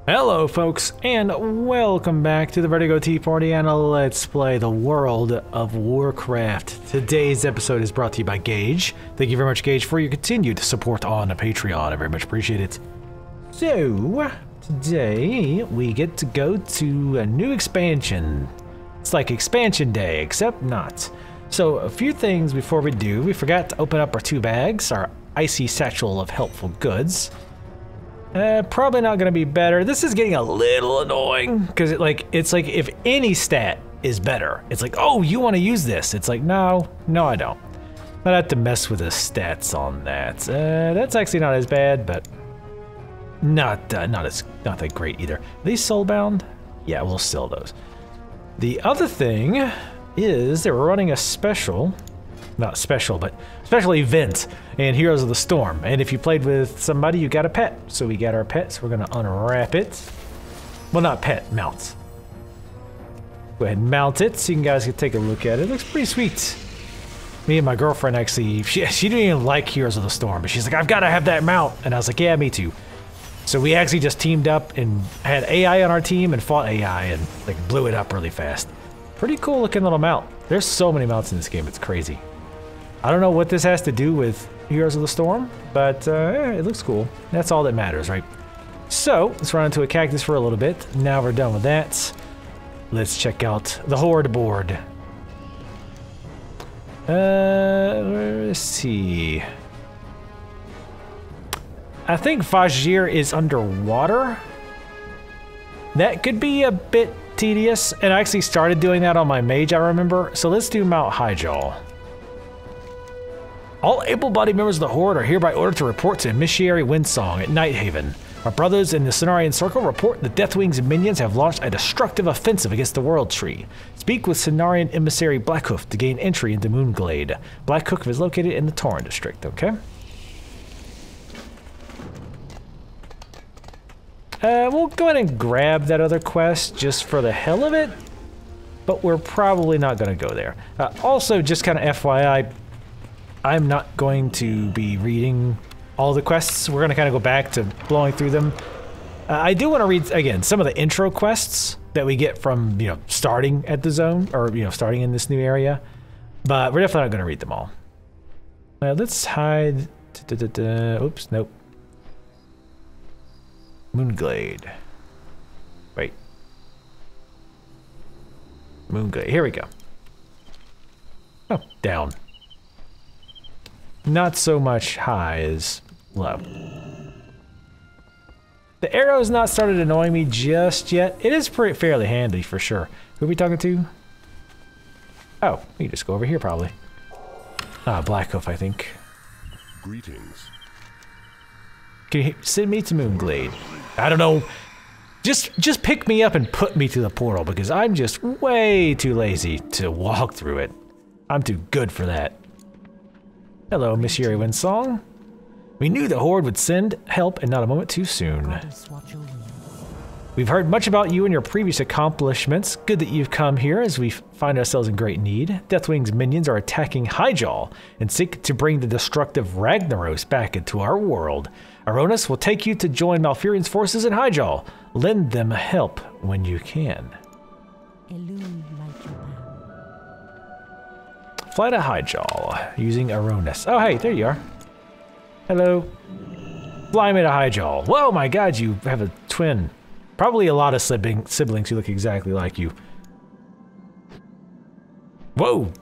Hello folks, and welcome back to the Vertigo Tea Party and a Let's Play the World of Warcraft. Today's episode is brought to you by Gage. Thank you very much, Gage, for your continued support on Patreon. I very much appreciate it. So, today we get to go to a new expansion. It's like expansion day, except not. So, a few things before we do. We forgot to open up our 2 bags, our icy satchel of helpful goods. Probably not gonna be better. This is getting a little annoying because it's like if any stat is better, it's like, oh, you want to use this. It's like, no, I don't. I have to mess with the stats on that. That's actually not as bad, but not that great either. Are these soulbound? Yeah, we'll sell those. The other thing is they were running a special. Not special, but special event in Heroes of the Storm. And if you played with somebody, you got a pet. So we got our pet, so we're gonna unwrap it. Well, not pet, mount. Go ahead and mount it so you guys can take a look at it. It looks pretty sweet. Me and my girlfriend actually, she didn't even like Heroes of the Storm, but she's like, I've gotta have that mount. And I was like, yeah, me too. So we actually just teamed up and had AI on our team and fought AI and like blew it up really fast. Pretty cool looking little mount. There's so many mounts in this game, it's crazy. I don't know what this has to do with Heroes of the Storm, but it looks cool. That's all that matters, right? So, let's run into a cactus for a little bit. Now we're done with that. Let's check out the Horde board. Let's see. I think Fajir is underwater. That could be a bit tedious, and I actually started doing that on my mage, I remember. So let's do Mount Highjaw. All able-bodied members of the Horde are hereby ordered to report to Emissary Windsong at Nighthaven. Our brothers in the Cenarian Circle report the Deathwing's minions have launched a destructive offensive against the World Tree. Speak with Cenarian Emissary Blackhoof to gain entry into Moonglade. Blackhoof is located in the Tauren district, okay? We'll go ahead and grab that other quest just for the hell of it, but we're probably not going to go there. Also, just kind of FYI, I'm not going to be reading all the quests. We're going to kind of go back to blowing through them. I do want to read, again, some of the intro quests that we get from, you know, starting at the zone, or, you know, starting in this new area. But we're definitely not going to read them all. Let's hide... Oops, nope. Moonglade. Wait. Moonglade, here we go. Oh, down. Not so much high as low. The arrow's not started annoying me just yet. It is fairly handy for sure. Who are we talking to? Oh, we can just go over here probably. Blackhoof, I think. Greetings. Can you send me to Moonglade? I don't know. Just pick me up and put me to the portal because I'm just way too lazy to walk through it. I'm too good for that. Hello, Emissary Windsong. We knew the Horde would send help and not a moment too soon. We've heard much about you and your previous accomplishments. Good that you've come here as we find ourselves in great need. Deathwing's minions are attacking Highjaw and seek to bring the destructive Ragnaros back into our world. Aronis will take you to join Malfurion's forces in Highjaw. Lend them help when you can. Fly to Highjaw using Aronis. Oh, hey, there you are. Hello. Fly me to Highjaw. Whoa, my God, you have a twin. Probably a lot of siblings who look exactly like you. Whoa.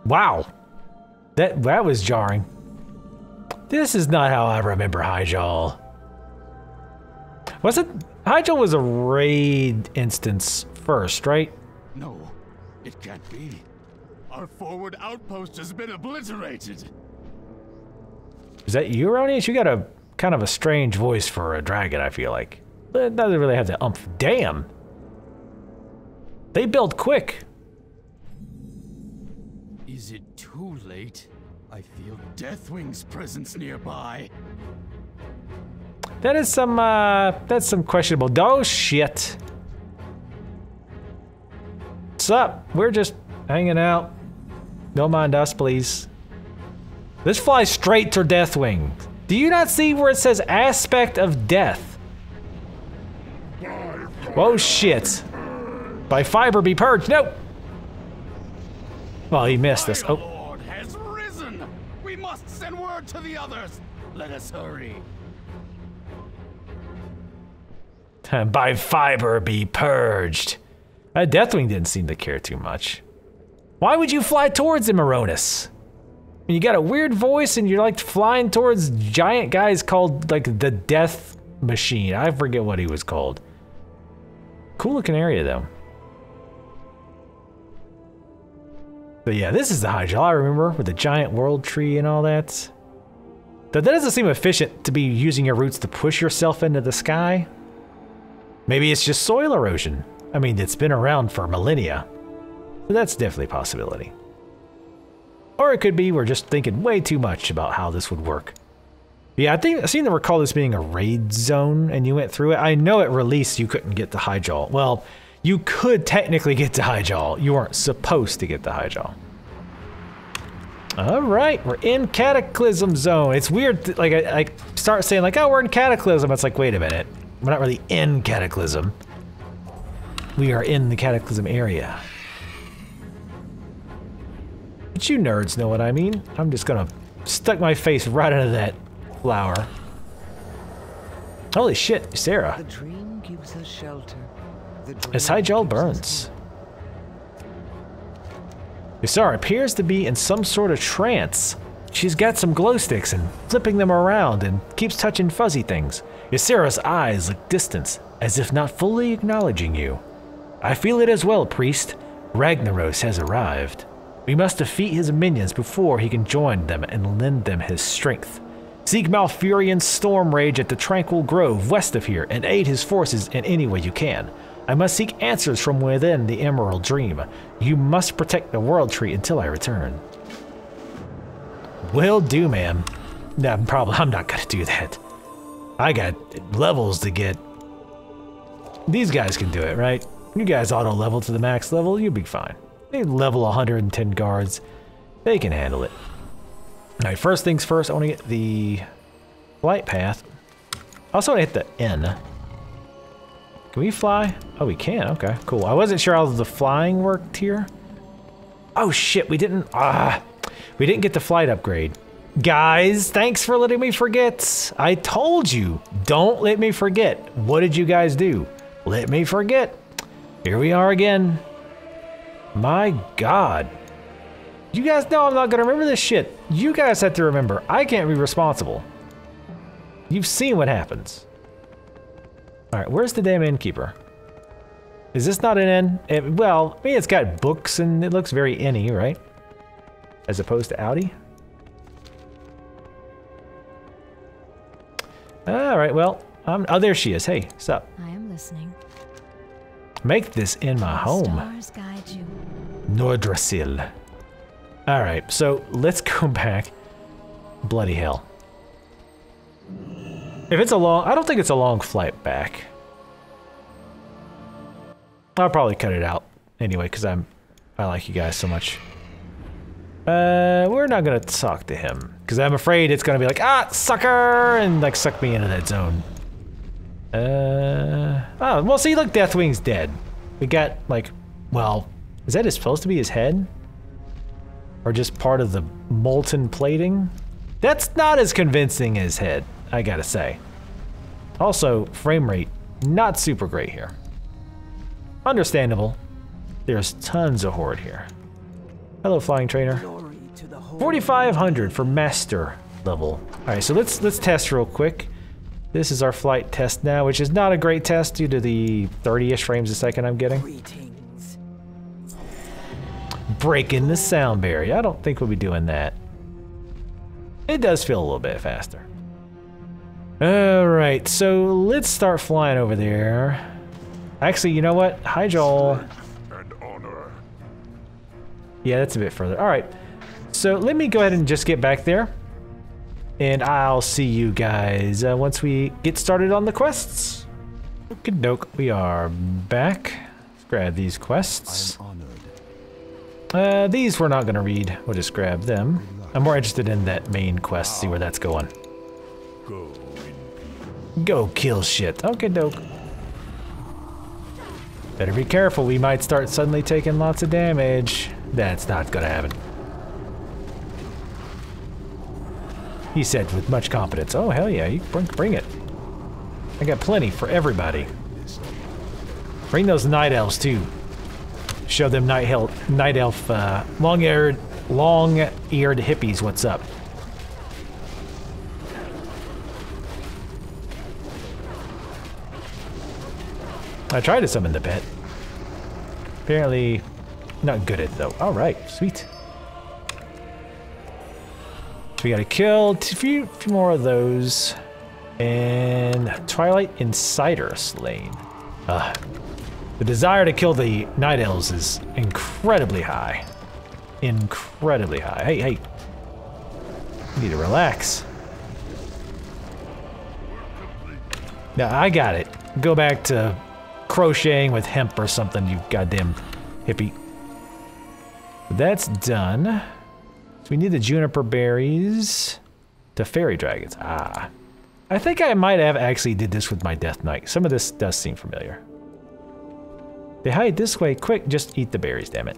Wow. That was jarring. This is not how I remember Highjaw. Highjaw was a raid instance first, right? No, it can't be. Our forward outpost has been obliterated. Is that you, Ronius? You got a kind of a strange voice for a dragon, I feel like. But it doesn't really have the umph. Damn. They build quick. Is it too late? I feel Deathwing's presence nearby. That's some questionable. Oh shit. What's up? We're just hanging out. Don't mind us, please. This flies straight to Deathwing. Do you not see where it says aspect of death? Whoa, shit. By fiber be purged. Nope. Well, he missed us. Fire Oh. Lord has risen. We must send word to the others. Let us hurry. By fiber be purged. Deathwing didn't seem to care too much. Why would you fly towards him, Aronis? You got a weird voice and you're like flying towards giant guys called like the Death Machine. I forget what he was called. Cool looking area though. But yeah, this is the Hyjal I remember with the giant world tree and all that. Though that doesn't seem efficient to be using your roots to push yourself into the sky. Maybe it's just soil erosion. I mean, it's been around for millennia. So that's definitely a possibility. Or it could be we're just thinking way too much about how this would work. Yeah, I seem to recall this being a raid zone and you went through it. I know at release you couldn't get to Hyjal. Well, you could technically get to Hyjal. You weren't supposed to get to Hyjal. All right, we're in Cataclysm Zone. It's weird, like I start saying like, oh, we're in Cataclysm. It's like, wait a minute. We're not really in Cataclysm. We are in the Cataclysm area. But you nerds know what I mean. I'm just gonna stuck my face right into that flower. Holy shit, Sarah. The dream gives us shelter. As Hyjal burns. Ysara appears to be in some sort of trance. She's got some glow sticks and flipping them around and keeps touching fuzzy things. Ysara's eyes look distant, as if not fully acknowledging you. I feel it as well, priest. Ragnaros has arrived. We must defeat his minions before he can join them and lend them his strength. Seek Malfurion's storm rage at the Tranquil Grove west of here and aid his forces in any way you can. I must seek answers from within the Emerald Dream. You must protect the World Tree until I return. Will do, ma'am. No, I'm not gonna do that. I got levels to get. These guys can do it, right? You guys auto level to the max level, you'll be fine. They level 110 guards. They can handle it. Alright, first things first, I want to get the flight path. I also want to hit the N. Can we fly? Oh, we can. Okay, cool. I wasn't sure how the flying worked here. Oh shit, we didn't get the flight upgrade. Guys, thanks for letting me forget. I told you, don't let me forget. What did you guys do? Let me forget. Here we are again. My God. You guys know I'm not gonna remember this shit. You guys have to remember. I can't be responsible. You've seen what happens. All right, where's the damn innkeeper? Is this not an inn? Well, I mean, it's got books and it looks very inny, right? As opposed to outy. All right, well, oh, there she is. Hey, what's up? I am listening. Make this in my home. Stars guide you. Nordrasil. All right, so let's go back. Bloody hell. If it's a long, I don't think it's a long flight back. I'll probably cut it out anyway, because I like you guys so much. We're not gonna talk to him, because I'm afraid it's gonna be like, ah, sucker, and like suck me into that zone. Oh, well, see, look, Deathwing's dead. We got like, well, is that supposed to be his head? Or just part of the molten plating? That's not as convincing as head, I gotta say. Also, frame rate, not super great here. Understandable. There's tons of horde here. Hello, flying trainer. 4,500 for master level. All right, so let's test real quick. This is our flight test now, which is not a great test due to the 30-ish frames a second I'm getting. Greetings. Breaking the sound barrier. I don't think we'll be doing that. It does feel a little bit faster. All right, so let's start flying over there. Actually, you know what? Hyjal. And honor. Yeah, that's a bit further. All right, so let me go ahead and just get back there. And I'll see you guys once we get started on the quests. Okie doke, we are back. Let's grab these quests. These we're not gonna read. We'll just grab them. I'm more interested in that main quest, see where that's going. Go in Go kill shit. Okie doke. Better be careful, we might start suddenly taking lots of damage. That's not gonna happen. He said with much confidence. Oh, hell yeah, you bring it. I got plenty for everybody. Bring those night elves too. Show them night elf, long-eared hippies what's up. I tried to summon the pet. Apparently, not good at it though. All right, sweet. So we gotta kill a few more of those. And Twilight Insider slain. The desire to kill the Night Elves is incredibly high. Incredibly high. Hey, hey. You need to relax. Now, I got it. Go back to crocheting with hemp or something, you goddamn hippie. That's done. So we need the juniper berries to fairy dragons. Ah. I think I might have actually did this with my Death Knight. Some of this does seem familiar. They hide this way. Quick, just eat the berries, damn it.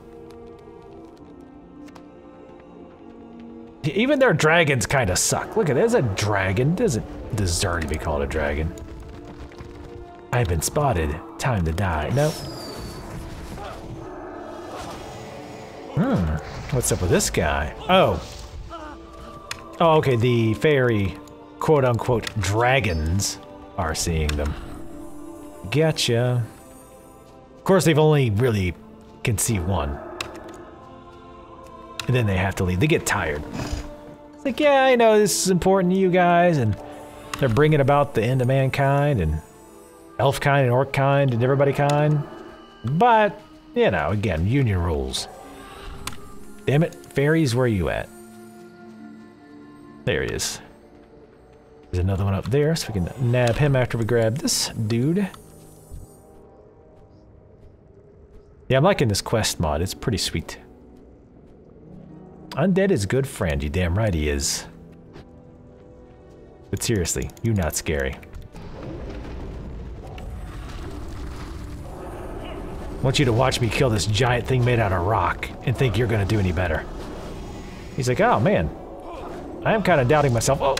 Even their dragons kind of suck. Look at it, there's a dragon. Doesn't deserve to be called a dragon. I've been spotted. Time to die. Nope. What's up with this guy? Oh. Oh, okay, the fairy, quote-unquote, dragons are seeing them. Gotcha. Of course, they've only really can see one. And then they have to leave. They get tired. It's like, yeah, I know this is important to you guys, and they're bringing about the end of mankind, and elf kind, and orc kind, and everybody kind. But, you know, again, union rules. Damn it, fairies, where are you at? There he is. There's another one up there, so we can nab him after we grab this dude. Yeah, I'm liking this quest mod. It's pretty sweet. Undead is a good friend. You damn right he is. But seriously, you're not scary. I want you to watch me kill this giant thing made out of rock and think you're gonna do any better. He's like, oh man, I am kind of doubting myself. Oh!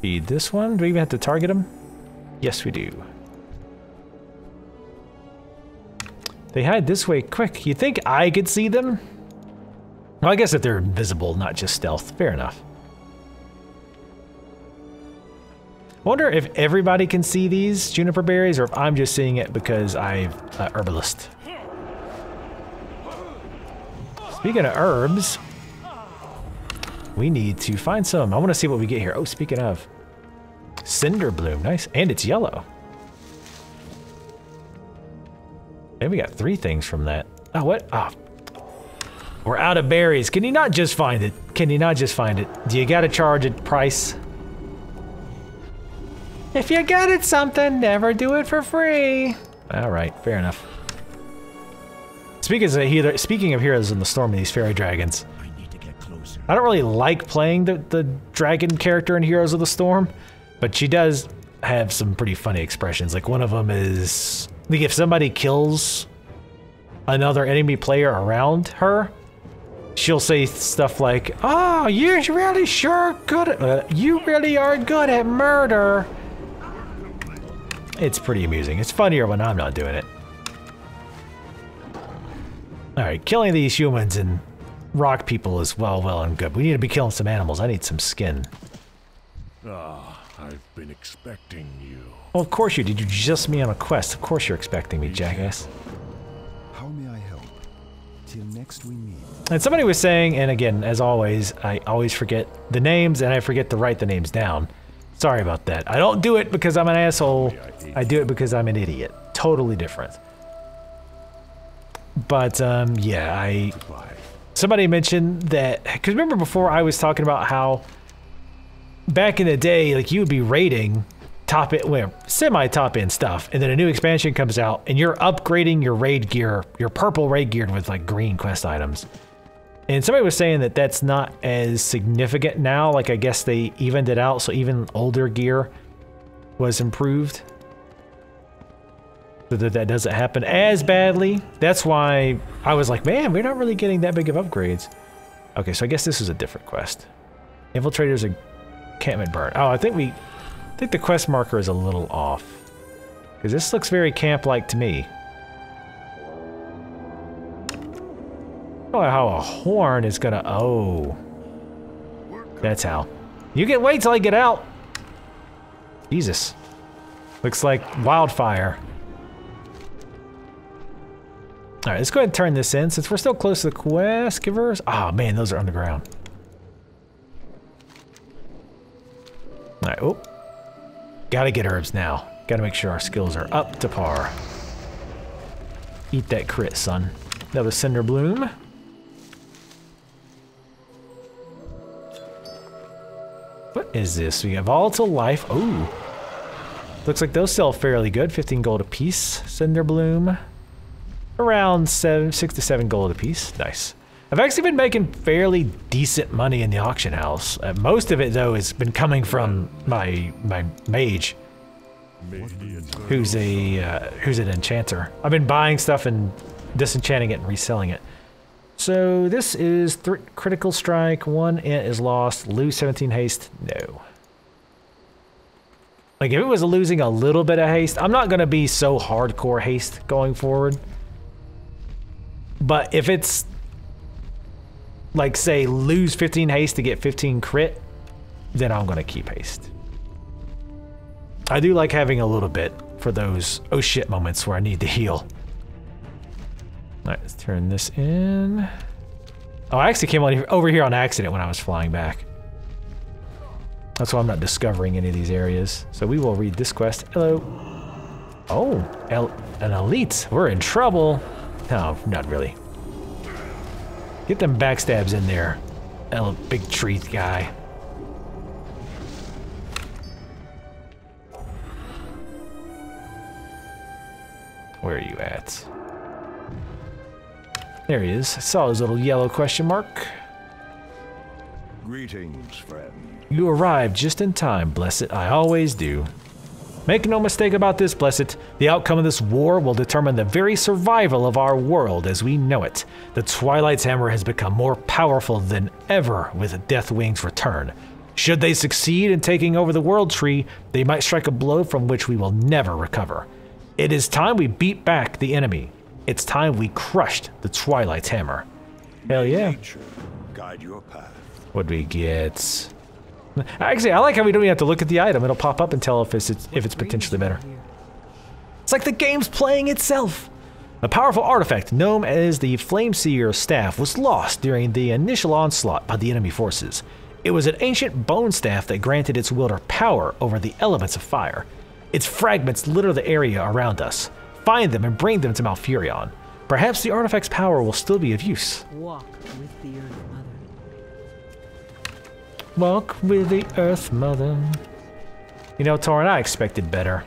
Feed this one. Do we even have to target him? Yes, we do. They hide this way quick. You think I could see them? Well, I guess if they're invisible, not just stealth. Fair enough. Wonder if everybody can see these juniper berries, or if I'm just seeing it because I'm an herbalist. Speaking of herbs, we need to find some. I want to see what we get here. Oh, speaking of, cinder bloom, nice, and it's yellow. And we got 3 things from that. Oh, what? Oh, we're out of berries. Can you not just find it? Can you not just find it? Do you gotta charge a price? If you got it something, never do it for free. All right, fair enough. Speaking of heroes in the storm, these fairy dragons. I need to get closer. I don't really like playing the dragon character in Heroes of the Storm, but she does have some pretty funny expressions. Like one of them is, like if somebody kills another enemy player around her, she'll say stuff like, "Oh, you're really sure good at, you really are good at murder." It's pretty amusing. It's funnier when I'm not doing it. Alright, killing these humans and rock people is well and good. We need to be killing some animals. I need some skin. Ah, I've been expecting you. Well, of course you did. You just me on a quest. Of course you're expecting me, jackass. How may I help? Till next we meet. And somebody was saying, and again, as always, I always forget the names and I forget to write the names down. Sorry about that. I don't do it because I'm an asshole. I do it because I'm an idiot. Totally different. But, yeah, somebody mentioned that, because remember before I was talking about how back in the day, like you would be raiding semi-top end stuff, and then a new expansion comes out and you're upgrading your raid gear, your purple raid gear with like green quest items. And somebody was saying that that's not as significant now. Like, I guess they evened it out, so even older gear was improved. so that that doesn't happen as badly. That's why I was like, man, we're not really getting that big of upgrades. Okay, so I guess this is a different quest. Infiltrators encampment burn. Oh, I think the quest marker is a little off. Because this looks very camp-like to me. Oh, how a horn is gonna... Oh. That's how. You can wait till I get out. Jesus. Looks like wildfire. Alright, let's go ahead and turn this in since we're still close to the quest givers. Oh man, those are underground. Alright, oh. Gotta get herbs now. Gotta make sure our skills are up to par. Eat that crit, son. Another cinder bloom. What is this? We have volatile life. Oh. Looks like those sell fairly good. 15 gold a piece. Cinder bloom. Around 6 to 7 gold a piece. Nice. I've actually been making fairly decent money in the auction house. Most of it, though, has been coming from my mage, who's an enchanter. I've been buying stuff and disenchanting it and reselling it. So this is critical strike. 1 int is lost. Lose 17 haste. No. Like if it was losing a little bit of haste, I'm not gonna be so hardcore haste going forward. But if it's like, say, lose 15 haste to get 15 crit, then I'm gonna keep haste. I do like having a little bit for those oh shit moments where I need to heal. Alright, let's turn this in. Oh, I actually came over here on accident when I was flying back. That's why I'm not discovering any of these areas. So we will read this quest. Hello. Oh, an elite. We're in trouble. No, not really. Get them backstabs in there. Big tree guy. Where are you at? There he is. I saw his little yellow question mark. Greetings, friend. You arrived just in time, Blessed. I always do. Make no mistake about this, Blessed. The outcome of this war will determine the very survival of our world as we know it. The Twilight's hammer has become more powerful than ever with Deathwing's return. Should they succeed in taking over the World Tree, they might strike a blow from which we will never recover. It is time we beat back the enemy. It's time we crushed the Twilight's hammer. Hell yeah. Nature guide your path. What'd we get? Actually, I like how we don't even have to look at the item. It'll pop up and tell if it's potentially better. It's like the game's playing itself. A powerful artifact known as the Flameseer's Staff was lost during the initial onslaught by the enemy forces. It was an ancient bone staff that granted its wielder power over the elements of fire. Its fragments litter the area around us. Find them and bring them to Malfurion. Perhaps the artifact's power will still be of use. Walk with the Earth Mother. Walk with the Earth Mother. You know, Torin, I expected better.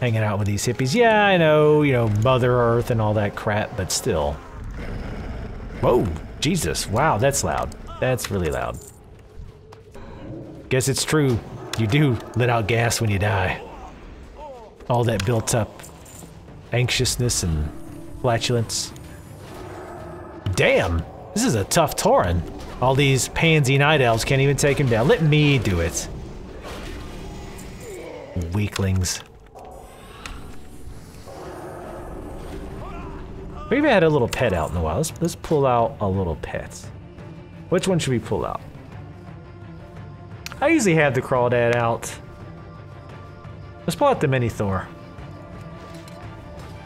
Hanging out with these hippies. Yeah, I know, you know, Mother Earth and all that crap, but still. Whoa, Jesus. Wow, that's loud. That's really loud. Guess it's true. You do let out gas when you die. All that built up anxiousness and flatulence. Damn, this is a tough Tauren. All these pansy night elves can't even take him down. Let me do it. Weaklings. We haven't had a little pet out in a while. Let's pull out a little pet. Which one should we pull out? I usually have the crawdad out. Let's pull out the mini Thor.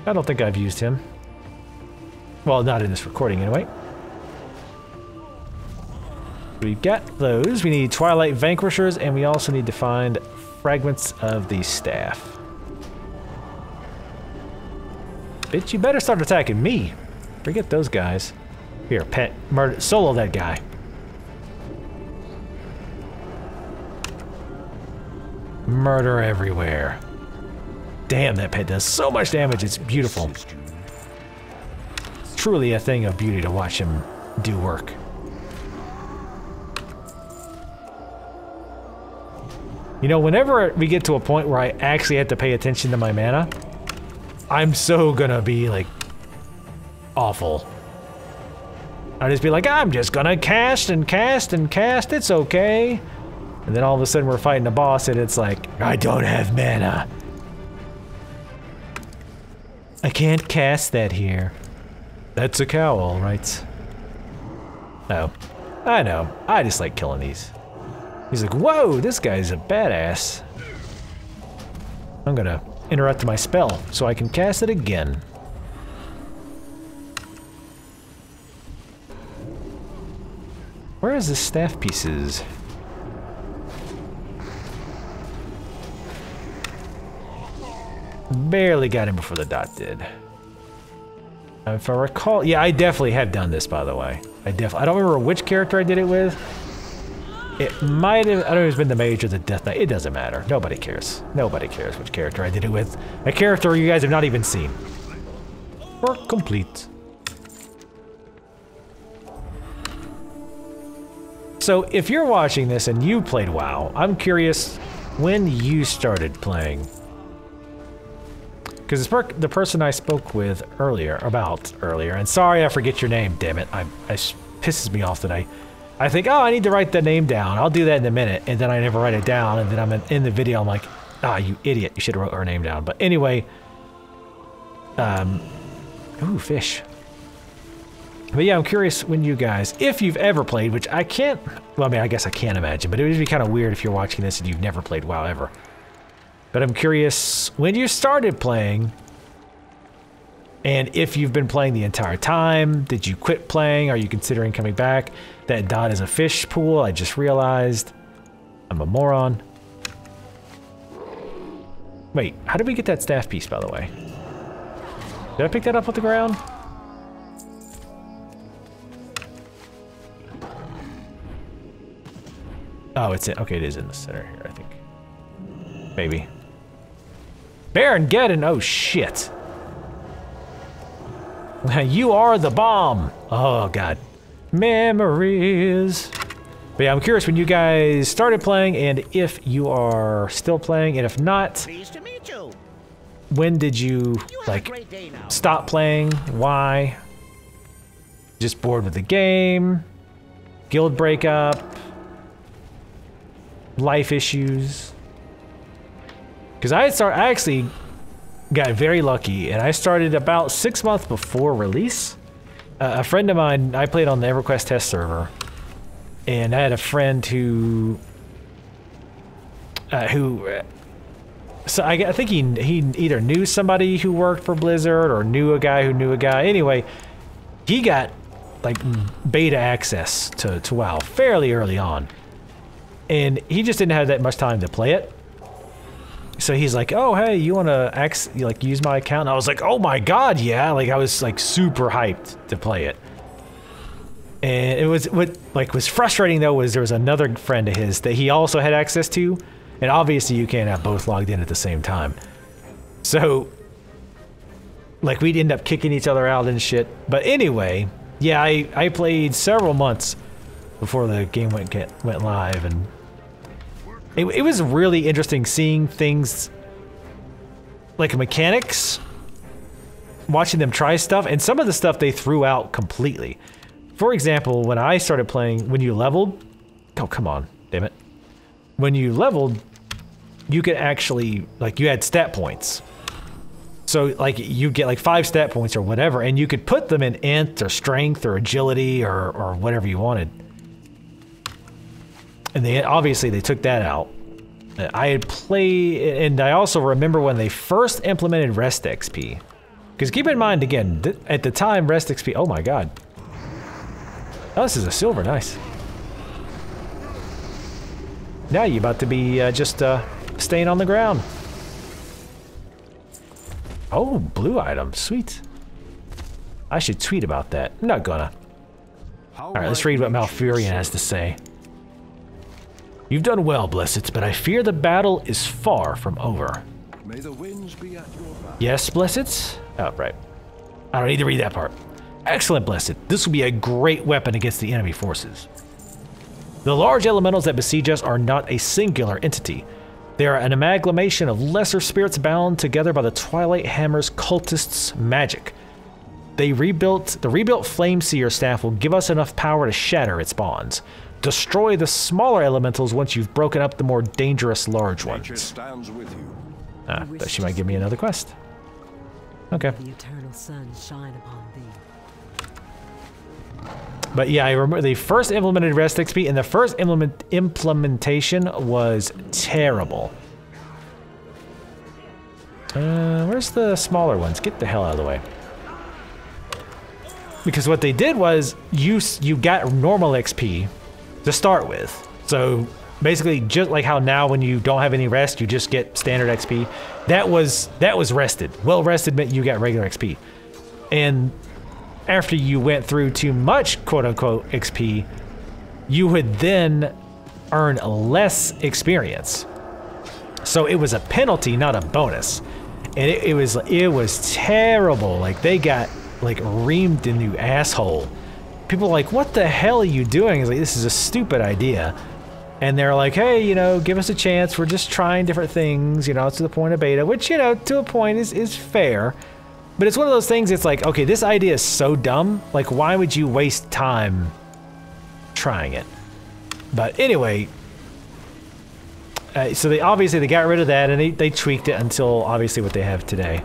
I don't think I've used him. Well, not in this recording anyway. We've got those. We need Twilight Vanquishers, and we also need to find fragments of the staff. Bitch, you better start attacking me. Forget those guys. Here, pet, murder, solo that guy. Murder everywhere. Damn, that pet does so much damage, it's beautiful. It's truly a thing of beauty to watch him do work. You know, whenever we get to a point where I actually have to pay attention to my mana, I'm so gonna be like awful. I'll just be like, I'm just gonna cast and cast and cast, it's okay. And then all of a sudden we're fighting a boss and it's like, I don't have mana. I can't cast that here. That's a cow, all right. Oh, I know. I just like killing these. He's like, whoa, this guy's a badass. I'm gonna interrupt my spell so I can cast it again. Where is the staff pieces? Barely got him before the dot did. If I recall, yeah, I definitely have done this, by the way. I don't remember which character I did it with. It might have, I don't know if it's been the mage or the death knight. It doesn't matter. Nobody cares. Nobody cares which character I did it with. A character you guys have not even seen. Work complete. So if you're watching this and you played WoW, I'm curious when you started playing. Because the person I spoke with earlier, and sorry I forget your name, damn it, it pisses me off that I think, oh, I need to write the name down, I'll do that in a minute, and then I never write it down, and then I'm in the video, I'm like, ah, you idiot, you should have wrote her name down. But anyway, ooh, fish. But yeah, I'm curious when you guys, if you've ever played, which I can't, well, I mean, I guess I can't imagine, but it would be kind of weird if you're watching this and you've never played WoW ever. But I'm curious when you started playing, and if you've been playing the entire time. Did you quit playing? Are you considering coming back? That dot is a fish pool, I just realized. I'm a moron. Wait, how did we get that staff piece, by the way? Did I pick that up off the ground? Oh, it's in, okay, it is in the center here, I think. Maybe. Baron Geddon, oh shit. You are the bomb. Oh god. Memories. But yeah, I'm curious when you guys started playing and if you are still playing, and if not, Pleased to meet you. When did you like stop playing? Why? Just bored with the game? Guild breakup? Life issues? Because I actually got very lucky, and I started about 6 months before release. A friend of mine, I played on the EverQuest test server, and I had a friend who so I think he either knew somebody who worked for Blizzard or knew a guy who knew a guy. Anyway, he got like beta access to WoW fairly early on, and he just didn't have that much time to play it. So he's like, "Oh, hey, you want to use my account?" And I was like, "Oh my god, yeah!" Like I was like super hyped to play it. And it was what was frustrating though was there was another friend of his that he also had access to, and obviously you can't have both logged in at the same time. So like we'd end up kicking each other out and shit. But anyway, yeah, I played several months before the game went live, and it was really interesting seeing things like mechanics, watching them try stuff, and some of the stuff they threw out completely. For example, when I started playing, when you leveled, oh come on, damn it. When you leveled, you could actually, like you had stat points. So like you get like 5 stat points or whatever, and you could put them in int or strength or agility or whatever you wanted. And obviously they took that out. I had played, and I also remember when they first implemented rest XP. Because keep in mind, again, at the time, rest XP, oh my god. Oh, this is a silver, nice. Now you're about to be just staying on the ground. Oh, blue item, sweet. I should tweet about that. I'm not gonna. Alright, let's read what Malfurion has to say. You've done well, Blessed, but I fear the battle is far from over. May the winds be at your back. Yes, Blessed? Oh, right. I don't need to read that part. Excellent, Blessed. This will be a great weapon against the enemy forces. The large elementals that besiege us are not a singular entity. They are an amalgamation of lesser spirits bound together by the Twilight Hammer's cultists' magic. The rebuilt Flame Seer staff will give us enough power to shatter its bonds. Destroy the smaller elementals once you've broken up the more dangerous large Nature ones. stands with you. Ah, thought she might give me another quest. Okay. The eternal sun shine upon thee. But yeah, I remember they first implemented Rest XP, and the first implementation was terrible. Where's the smaller ones? Get the hell out of the way. Because what they did was you got normal XP to start with. So basically, just like how now when you don't have any rest, you just get standard XP. That was rested. Well rested meant you got regular XP. And after you went through too much quote-unquote XP, you would then earn less experience. So it was a penalty, not a bonus. And it was terrible. Like they got like reamed in the asshole. People were like, what the hell are you doing? It's like, this is a stupid idea. And they're like, hey, you know, give us a chance. We're just trying different things, you know, to the point of beta, which, you know, to a point is fair. But it's one of those things, it's like, okay, this idea is so dumb. Like, why would you waste time trying it? But anyway, so they obviously got rid of that and they tweaked it until obviously what they have today.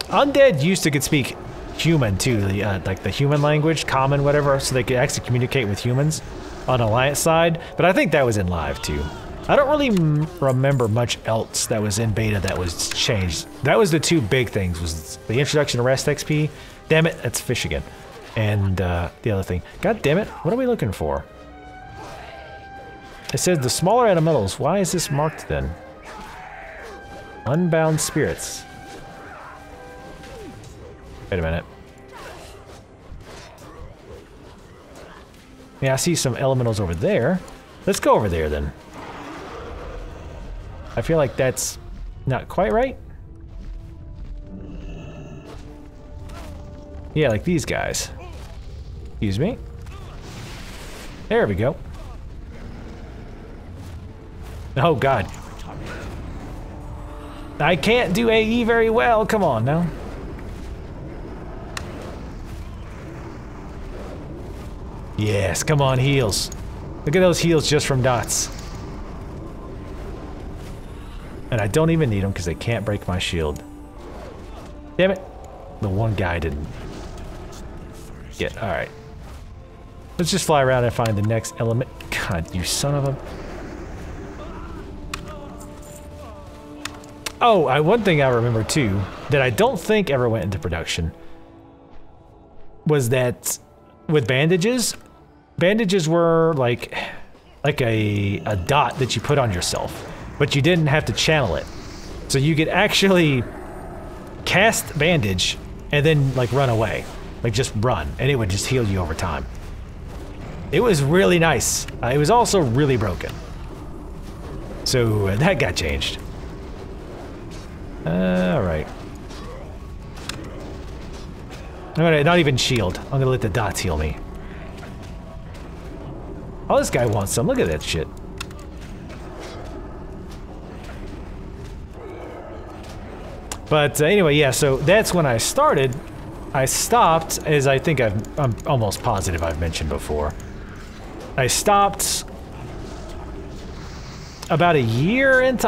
Undead used to could speak human too, like the human language, common, whatever, so they could actually communicate with humans on Alliance side. But I think that was in live too. I don't really remember much else that was in beta that was changed. That was the two big things: was the introduction of Rest XP. Damn it, that's fish again. And the other thing. God damn it, what are we looking for? It says the smaller elementals. Why is this marked then? Unbound spirits. Wait a minute. Yeah, I see some elementals over there. Let's go over there then. I feel like that's not quite right. Yeah, like these guys. Excuse me. There we go. Oh god. I can't do AE very well. Come on now. Yes, come on, heals. Look at those heals just from dots. And I don't even need them because they can't break my shield. Damn it. The one guy didn't get. Alright. Let's just fly around and find the next element. God, you son of a... Oh, one thing I remember too, that I don't think ever went into production, was that with bandages, bandages were like a dot that you put on yourself, but you didn't have to channel it. So you could actually cast bandage and then like run away, like just run, and it would just heal you over time. It was really nice. It was also really broken. So that got changed. Alright. I'm gonna not even shield. I'm gonna let the dots heal me. Oh, this guy wants some. Look at that shit. But anyway, yeah, so that's when I started. I stopped, as I think I'm almost positive I've mentioned before. I stopped about a year into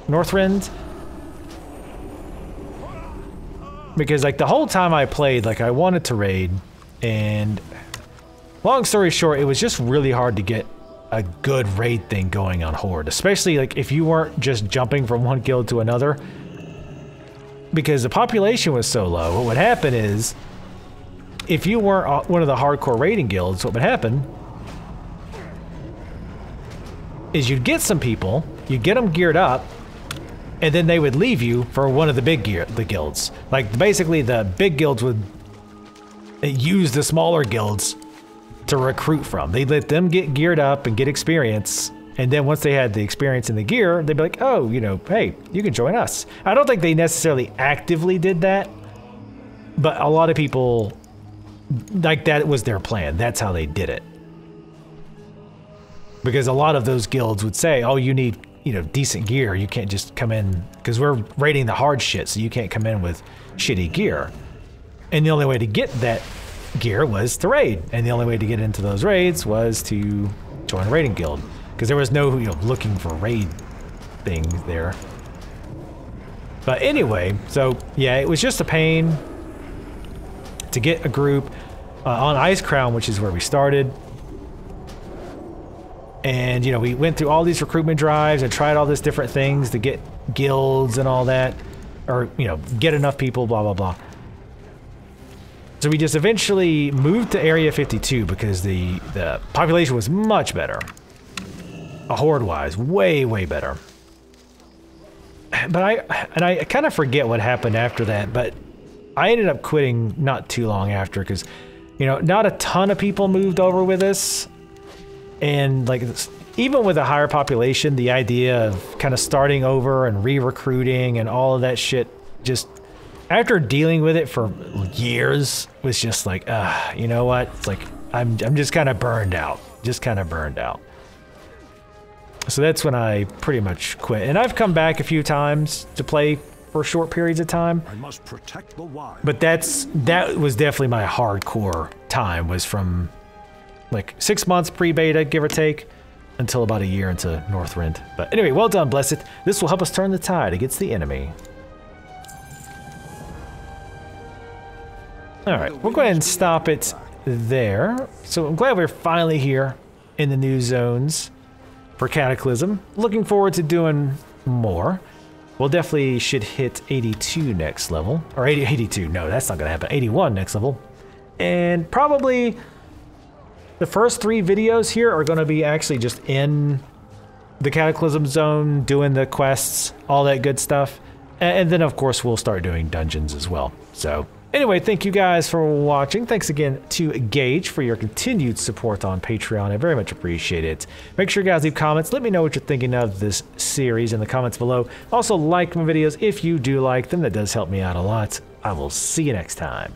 Northrend. Because like the whole time I played, like I wanted to raid, and long story short, it was just really hard to get a good raid thing going on Horde, especially like if you weren't just jumping from one guild to another, because the population was so low. What would happen is, if you weren't one of the hardcore raiding guilds, what would happen is you'd get some people, you'd get them geared up, and then they would leave you for one of the big guilds. Like basically the big guilds would use the smaller guilds to recruit from. They'd let them get geared up and get experience, and then once they had the experience and the gear, they'd be like, oh, you know, hey, you can join us. I don't think they necessarily actively did that, but a lot of people like that was their plan. That's how they did it. Because a lot of those guilds would say, oh, you need, you know, decent gear. You can't just come in, because we're raiding the hard shit, so you can't come in with shitty gear. And the only way to get that gear was to raid. And the only way to get into those raids was to join a raiding guild. Because there was no, you know, looking for raid thing there. But anyway, so yeah, it was just a pain to get a group on Ice Crown, which is where we started. And, you know, we went through all these recruitment drives and tried all these different things to get guilds and all that. Or, you know, get enough people, blah, blah, blah. So we just eventually moved to Area 52 because the population was much better. Horde-wise, way, way better. But I kind of forget what happened after that, but I ended up quitting not too long after because, you know, not a ton of people moved over with us. And like, even with a higher population, the idea of kind of starting over and re-recruiting and all of that shit, just after dealing with it for years, was just like, you know what? It's like, I'm just kind of burned out. Just kind of burned out. So that's when I pretty much quit. And I've come back a few times to play for short periods of time. I must protect the wild. But that was definitely my hardcore time, was from like 6 months pre-beta, give or take, until about a year into Northrend. But anyway, well done, Blessed. This will help us turn the tide against the enemy. Alright, we'll go ahead and stop it there. So I'm glad we're finally here in the new zones for Cataclysm. Looking forward to doing more. We'll definitely should hit 82 next level. Or 82, no, that's not gonna happen. 81 next level. And probably the first 3 videos here are gonna be actually just in the Cataclysm zone, doing the quests, all that good stuff. And then of course we'll start doing dungeons as well. So anyway, thank you guys for watching. Thanks again to Gage for your continued support on Patreon. I very much appreciate it. Make sure you guys leave comments. Let me know what you're thinking of this series in the comments below. Also, like my videos if you do like them. That does help me out a lot. I will see you next time.